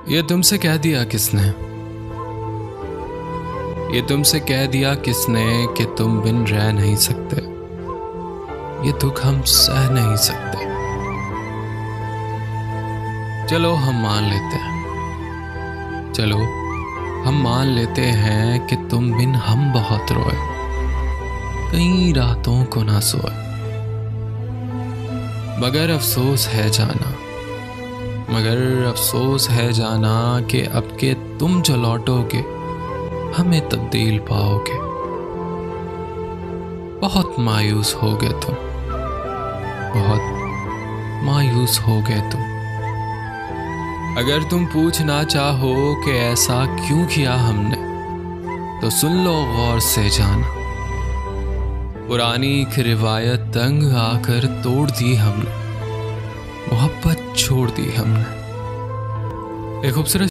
ये तुमसे कह दिया किसने? ये तुमसे कह दिया किसने कि तुम बिन रह नहीं सकते? ये दुख हम सह नहीं सकते। चलो हम मान लेते हैं, चलो हम मान लेते हैं कि तुम बिन हम बहुत रोए, कई रातों को ना सोए। मगर अफसोस है जाना, मगर अफसोस है जाना कि अब के तुम जो लौटोगे हमें तब्दील पाओगे। बहुत मायूस हो गए तुम, बहुत मायूस हो गए तुम। अगर तुम पूछना चाहो कि ऐसा क्यों किया हमने, तो सुन लो गौर से जाना। पुरानी एक रिवायत तंग आकर तोड़ दी हमने, मोहब्बत छोड़ दी हमने। एक खूबसूरत